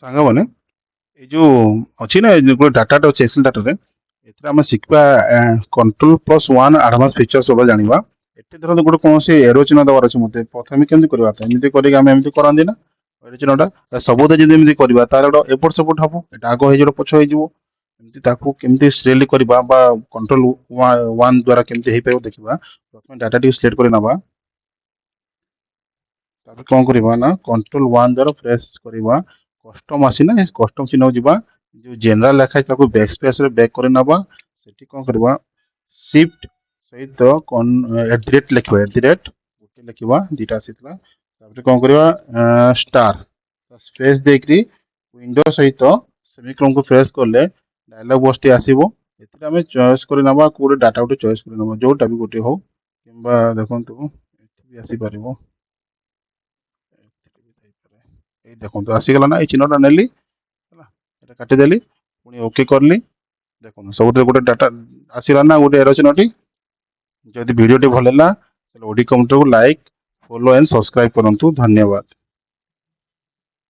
ସାଙ୍ଗମାନେ ଏଇ ଯୋଉ ଅଛି ନା ଏଇ ଯୋଉ ଗୋଟେ ଡାଟାଟେ ଅଛି ଏକ୍ସେଲ ଡାଟାରେ ଏଥିରେ ଆମେ ଶିଖିବା Ctrl+1 ଆଡଭାନ୍ସ ଫିଚର୍ସ ସବୁ ଜାଣିବା। ଏଠି ଧରନ୍ତୁ ଗୋଟେ କୌଣସି ଏରୋ ଚିହ୍ନ ଦେବାର ଅଛି ମୋତେ ପ୍ରଥମେ କେମିତି କରିବା ତ ଏମିତି କରିକି ଆମେ ଏମିତି କରନ୍ତି ନା ଏରୋ ଚିହ୍ନଟା ସବୁଥିରେ ଯଦି ଏମିତି କରିବା ତାହେଲେ ଗୋଟେ ଏପଟ ସେପଟ ହବ ଏଟା ଆଗ ହେଇଯିବ ପଛ ହେଇଯିବ ଏମିତି ତାକୁ କେମିତି ସିଲେକ୍ଟ କରିବା ବା Ctrl+1 ଦ୍ଵାରା କେମିତି ହେଇପାରିବ ଦେଖିବା ପ୍ରଥମେ ଡାଟା ଟିକେ ସିଲେକ୍ଟ କରି ନେବା ତାପରେ କଣ କରିବା ନା Ctrl+1 ଦ୍ଵାରା ପ୍ରେସ୍ କରିବା କଷ୍ଟମ ଆସିନା କଷ୍ଟମ ଚିହ୍ନ ଯିବା ଯୋଉ ଜେନେରାଲ ଲେଖା ଅଛି ତାକୁ ବ୍ୟାକ୍ ସ୍ପେସ ରେ ବ୍ୟାକ୍ କରି ନେବା ସେଠି କଣ କରିବା ଶିଫ୍ଟ ସହିତ @ ଲେଖିବା ଗୋଟେ ଲେଖିବା ଦିଟା ଆସିଥିଲା ତାପରେ କଣ କରିବା ଷ୍ଟାର ସ୍ପେସ ଦେଇକି ୱିଣ୍ଡୋ ସହିତ ସେମିକୋଲନକୁ ପ୍ରେସ୍ କଲେ ଡାୟଲଗ ବକ୍ସଟି ଆସିବ ଏଥିରେ ଆମେ ଚଏସ୍ କରି ନେବା କୋଉଟେ ଡାଟା ଗୋଟେ ଚଏସ୍ କରି ନେବା ଯୋଉଟା ବି ଗୋଟେ ହଉ କିମ୍ବା ଦେଖନ୍ତୁ ଏଠି ବି ଆସିପାରିବ ଏଇ ଦେଖନ୍ତୁ ଆସିଗଲା ନା ଏଇ ଚିହ୍ନଟା ନେଲି ହେଲା ଏଟା କାଟିଦେଲି ପୁଣି ଓକେ କରିଲି ଦେଖନ୍ତୁ ସବୁଥିରେ ଗୋଟେ ଡାଟା ଆସିଲା ନା ଗୋଟେ ଏରୋ ଚିହ୍ନଟି ଯଦି ଭିଡ଼ିଓଟି ଭଲ ହେଲା ତାହେଲେ ଓଡି କମ୍ପ୍ୟୁଟରକୁ ଲାଇକ୍ ଫଲୋ ଆଣ୍ଡ ସବସ୍କ୍ରାଇବ କରନ୍ତୁ ଧନ୍ୟବାଦ।